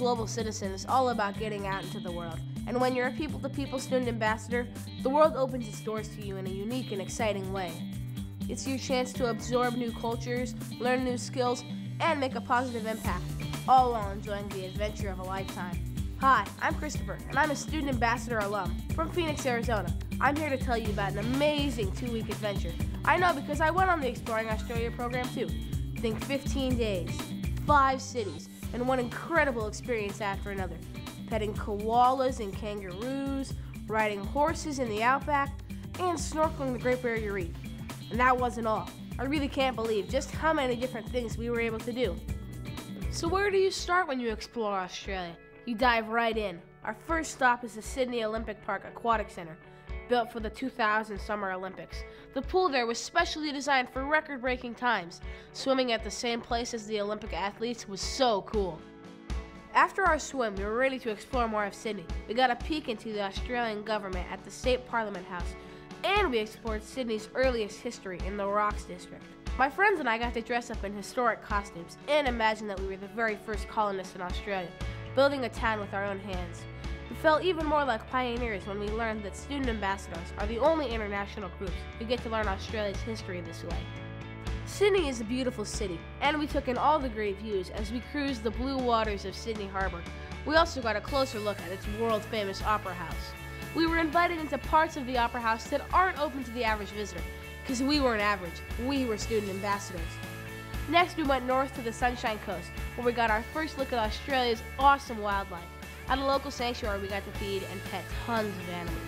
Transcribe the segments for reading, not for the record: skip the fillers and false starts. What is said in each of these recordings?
global citizen is all about getting out into the world. And when you're a people-to-people student ambassador, the world opens its doors to you in a unique and exciting way. It's your chance to absorb new cultures, learn new skills, and make a positive impact, all while enjoying the adventure of a lifetime. Hi, I'm Christopher, and I'm a student ambassador alum from Phoenix, Arizona. I'm here to tell you about an amazing 2-week adventure. I know because I went on the Exploring Australia program too. Think 15 days, 5 cities, and one incredible experience after another. Petting koalas and kangaroos, riding horses in the outback, and snorkeling the Great Barrier Reef. And that wasn't all. I really can't believe just how many different things we were able to do. So where do you start when you explore Australia? You dive right in. Our first stop is the Sydney Olympic Park Aquatic Centre, built for the 2000 Summer Olympics. The pool there was specially designed for record-breaking times. Swimming at the same place as the Olympic athletes was so cool. After our swim, we were ready to explore more of Sydney. We got a peek into the Australian government at the State Parliament House, and we explored Sydney's earliest history in the Rocks District. My friends and I got to dress up in historic costumes and imagine that we were the very first colonists in Australia, building a town with our own hands. We felt even more like pioneers when we learned that student ambassadors are the only international groups who get to learn Australia's history this way. Sydney is a beautiful city, and we took in all the great views as we cruised the blue waters of Sydney Harbour. We also got a closer look at its world-famous Opera House. We were invited into parts of the Opera House that aren't open to the average visitor, because we weren't average, we were student ambassadors. Next, we went north to the Sunshine Coast, where we got our first look at Australia's awesome wildlife. At a local sanctuary, we got to feed and pet tons of animals.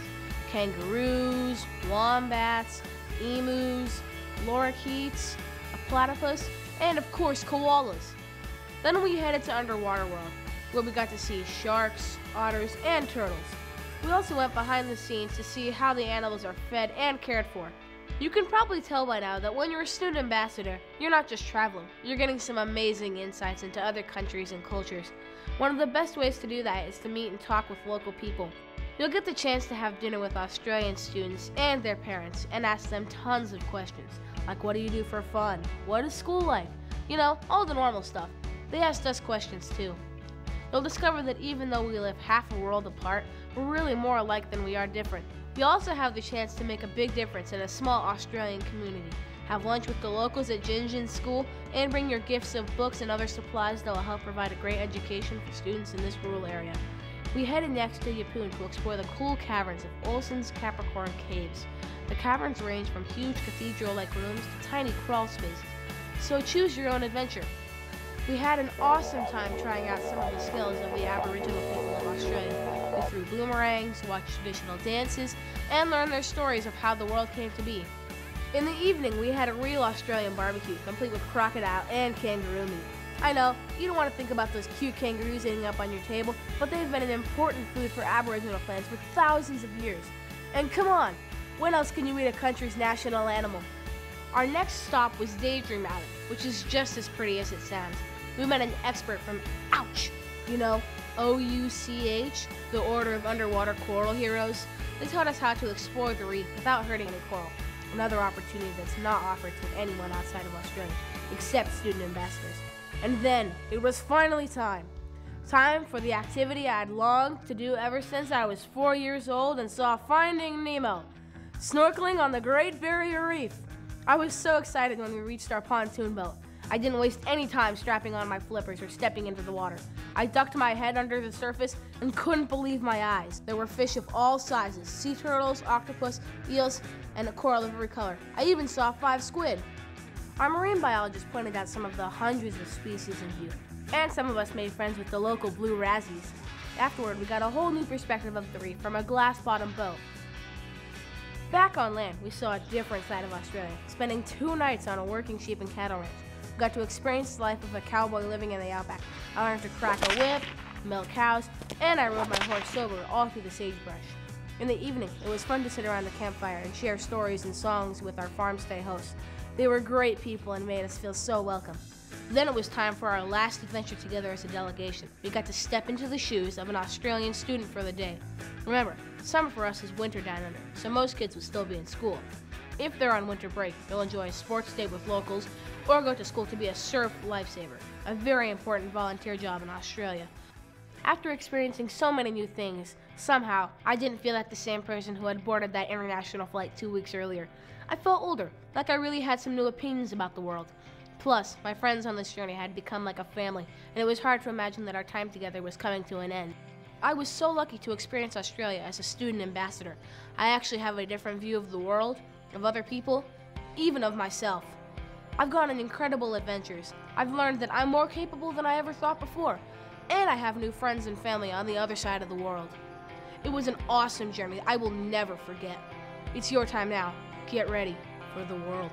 Kangaroos, wombats, emus, lorikeets, a platypus, and of course, koalas. Then we headed to Underwater World, where we got to see sharks, otters, and turtles. We also went behind the scenes to see how the animals are fed and cared for. You can probably tell by now that when you're a student ambassador, you're not just traveling, you're getting some amazing insights into other countries and cultures. One of the best ways to do that is to meet and talk with local people. You'll get the chance to have dinner with Australian students and their parents and ask them tons of questions, like what do you do for fun? What is school like? You know, all the normal stuff. They asked us questions too. You'll discover that even though we live half a world apart, we're really more alike than we are different. You also have the chance to make a big difference in a small Australian community. Have lunch with the locals at Gin Gin School, and bring your gifts of books and other supplies that will help provide a great education for students in this rural area. We headed next to Yeppoon to explore the cool caverns of Olson's Capricorn Caves. The caverns range from huge cathedral-like rooms to tiny crawl spaces, so choose your own adventure. We had an awesome time trying out some of the skills of the Aboriginal people of Australia. We threw boomerangs, watched traditional dances, and learned their stories of how the world came to be. In the evening, we had a real Australian barbecue, complete with crocodile and kangaroo meat. I know, you don't want to think about those cute kangaroos ending up on your table, but they've been an important food for Aboriginal clans for thousands of years. And come on, when else can you eat a country's national animal? Our next stop was Daydream Island, which is just as pretty as it sounds. We met an expert from OUCH, you know, OUCH, the Order of Underwater Coral Heroes. They taught us how to explore the reef without hurting any coral, another opportunity that's not offered to anyone outside of Australia, except student ambassadors. And then, it was finally time. Time for the activity I'd longed to do ever since I was 4 years old and saw Finding Nemo, snorkeling on the Great Barrier Reef. I was so excited when we reached our pontoon boat. I didn't waste any time strapping on my flippers or stepping into the water. I ducked my head under the surface and couldn't believe my eyes. There were fish of all sizes, sea turtles, octopus, eels, and a coral of every color. I even saw 5 squid. Our marine biologist pointed out some of the hundreds of species in view, and some of us made friends with the local blue razzies. Afterward, we got a whole new perspective of the reef from a glass-bottomed boat. Back on land, we saw a different side of Australia, spending 2 nights on a working sheep and cattle ranch. We got to experience the life of a cowboy living in the outback. I learned to crack a whip, milk cows, and I rode my horse sober all through the sagebrush. In the evening, it was fun to sit around the campfire and share stories and songs with our farm stay hosts. They were great people and made us feel so welcome. Then it was time for our last adventure together as a delegation. We got to step into the shoes of an Australian student for the day. Remember, summer for us is winter down under, so most kids will still be in school. If they're on winter break, they'll enjoy a sports day with locals or go to school to be a surf lifesaver, a very important volunteer job in Australia. After experiencing so many new things, somehow, I didn't feel like the same person who had boarded that international flight 2 weeks earlier. I felt older, like I really had some new opinions about the world. Plus, my friends on this journey had become like a family, and it was hard to imagine that our time together was coming to an end. I was so lucky to experience Australia as a student ambassador. I actually have a different view of the world, of other people, even of myself. I've gone on incredible adventures. I've learned that I'm more capable than I ever thought before. And I have new friends and family on the other side of the world. It was an awesome journey I will never forget. It's your time now. Get ready for the world.